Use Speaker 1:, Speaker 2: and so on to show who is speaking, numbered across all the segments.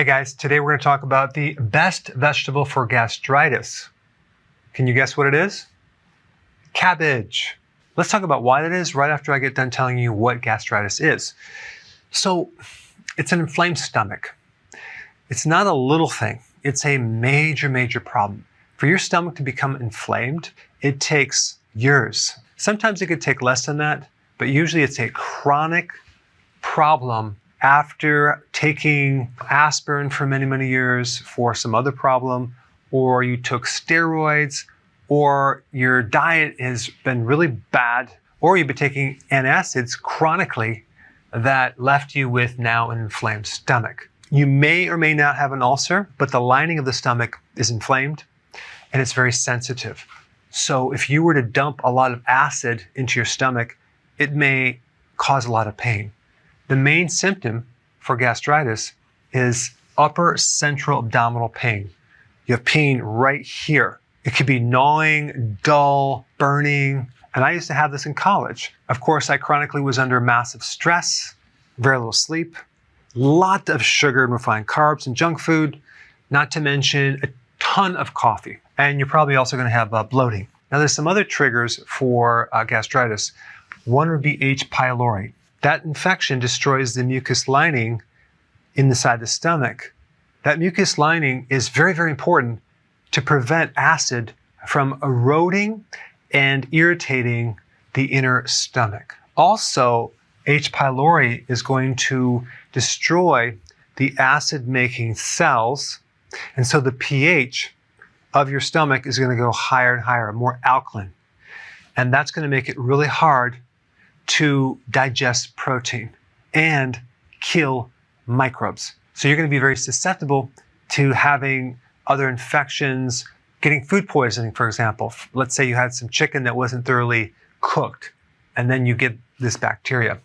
Speaker 1: Hey guys, today we're going to talk about the best vegetable for gastritis. Can you guess what it is? Cabbage. Let's talk about why that is right after I get done telling you what gastritis is. So, it's an inflamed stomach. It's not a little thing. It's a major, major problem. For your stomach to become inflamed, it takes years. Sometimes it could take less than that, but usually it's a chronic problem after taking aspirin for many, many years for some other problem, or you took steroids, or your diet has been really bad, or you've been taking antacids chronically that left you with now an inflamed stomach. You may or may not have an ulcer, but the lining of the stomach is inflamed and it's very sensitive. So if you were to dump a lot of acid into your stomach, it may cause a lot of pain. The main symptom for gastritis is upper central abdominal pain. You have pain right here. It could be gnawing, dull, burning, and I used to have this in college. Of course, I chronically was under massive stress, very little sleep, lot of sugar and refined carbs and junk food, not to mention a ton of coffee. And you're probably also going to have bloating. Now, there's some other triggers for gastritis. One would be H. pylori. That infection destroys the mucus lining inside the stomach. That mucus lining is very, very important to prevent acid from eroding and irritating the inner stomach. Also, H. pylori is going to destroy the acid-making cells, and so the pH of your stomach is going to go higher and higher, more alkaline. And that's going to make it really hard to digest protein and kill microbes. So you're going to be very susceptible to having other infections, getting food poisoning, for example. Let's say you had some chicken that wasn't thoroughly cooked, and then you get this bacteria.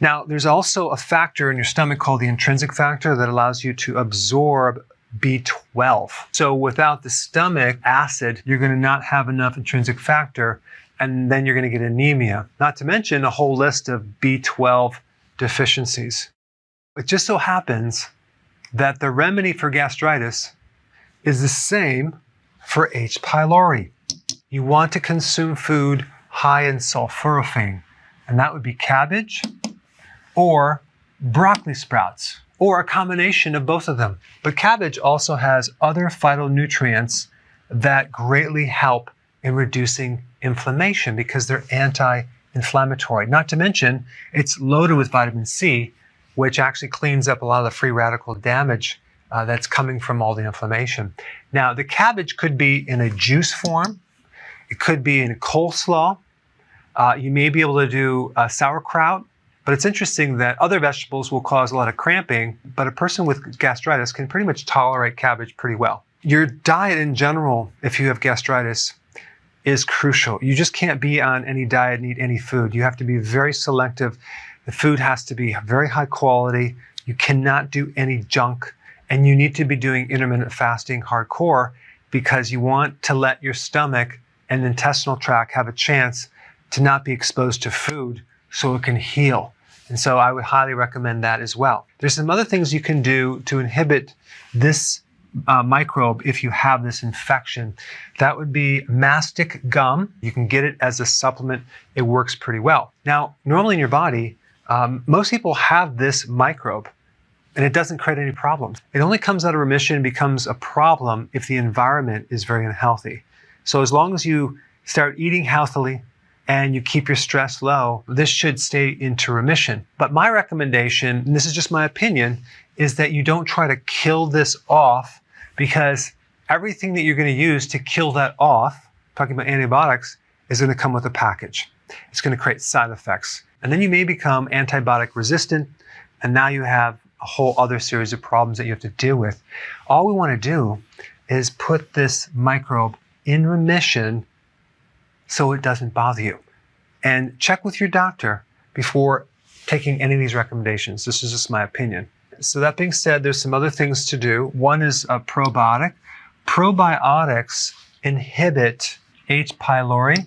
Speaker 1: Now, there's also a factor in your stomach called the intrinsic factor that allows you to absorb B12. So without the stomach acid, you're going to not have enough intrinsic factor, and then you're going to get anemia. Not to mention a whole list of B12 deficiencies. It just so happens that the remedy for gastritis is the same for H. pylori. You want to consume food high in sulforaphane, and that would be cabbage or broccoli sprouts, or a combination of both of them. But cabbage also has other phytonutrients that greatly help in reducing inflammation because they're anti-inflammatory. Not to mention, it's loaded with vitamin C, which actually cleans up a lot of the free radical damage that's coming from all the inflammation. Now, the cabbage could be in a juice form. It could be in a coleslaw. You may be able to do sauerkraut. But it's interesting that other vegetables will cause a lot of cramping, but a person with gastritis can pretty much tolerate cabbage pretty well. Your diet in general, if you have gastritis, is crucial. You just can't be on any diet and eat any food. You have to be very selective. The food has to be very high quality. You cannot do any junk, and you need to be doing intermittent fasting hardcore because you want to let your stomach and intestinal tract have a chance to not be exposed to food so it can heal. And so I would highly recommend that as well. There's some other things you can do to inhibit this microbe if you have this infection. That would be mastic gum. You can get it as a supplement. It works pretty well. Now, normally in your body, most people have this microbe and it doesn't create any problems. It only comes out of remission and becomes a problem if the environment is very unhealthy. So as long as you start eating healthily, and you keep your stress low, this should stay into remission. But my recommendation, and this is just my opinion, is that you don't try to kill this off because everything that you're going to use to kill that off, talking about antibiotics, is going to come with a package. It's going to create side effects. And then you may become antibiotic resistant, and now you have a whole other series of problems that you have to deal with. All we want to do is put this microbe in remission so it doesn't bother you. And check with your doctor before taking any of these recommendations. This is just my opinion. So that being said, there's some other things to do. One is a probiotic. Probiotics inhibit H. pylori,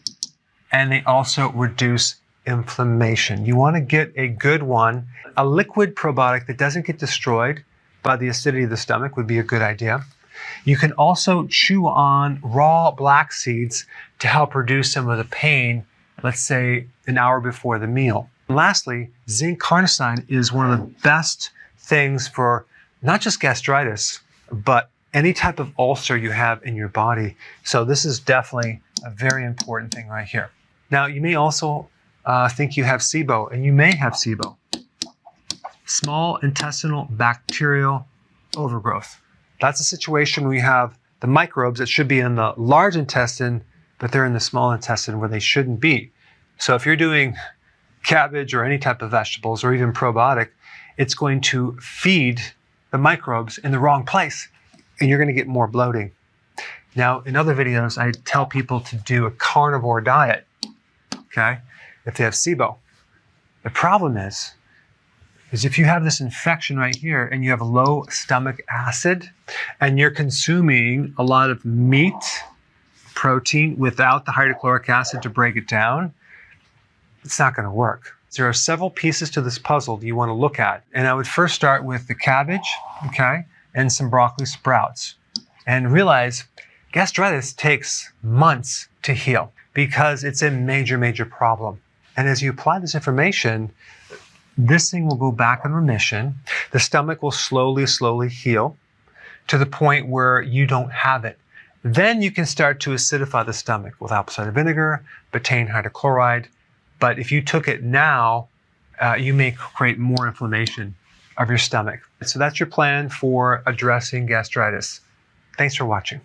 Speaker 1: and they also reduce inflammation. You want to get a good one, a liquid probiotic that doesn't get destroyed, by the acidity of the stomach would be a good idea. You can also chew on raw black seeds to help reduce some of the pain, let's say an hour before the meal. And lastly, zinc carnosine is one of the best things for not just gastritis, but any type of ulcer you have in your body. So this is definitely a very important thing right here. Now, you may also think you have SIBO, and you may have SIBO. Small intestinal bacterial overgrowth. That's a situation where you have the microbes that should be in the large intestine, but they're in the small intestine where they shouldn't be. So if you're doing cabbage or any type of vegetables or even probiotic, it's going to feed the microbes in the wrong place, and you're going to get more bloating. Now, in other videos, I tell people to do a carnivore diet, okay, if they have SIBO. The problem is if you have this infection right here and you have low stomach acid and you're consuming a lot of meat, protein without the hydrochloric acid to break it down, it's not going to work. There are several pieces to this puzzle that you want to look at. And I would first start with the cabbage, okay, and some broccoli sprouts. And realize gastritis takes months to heal because it's a major, major problem. And as you apply this information, this thing will go back in remission. The stomach will slowly, slowly heal to the point where you don't have it. Then you can start to acidify the stomach with apple cider vinegar, betaine hydrochloride. But if you took it now, you may create more inflammation of your stomach. So that's your plan for addressing gastritis. Thanks for watching.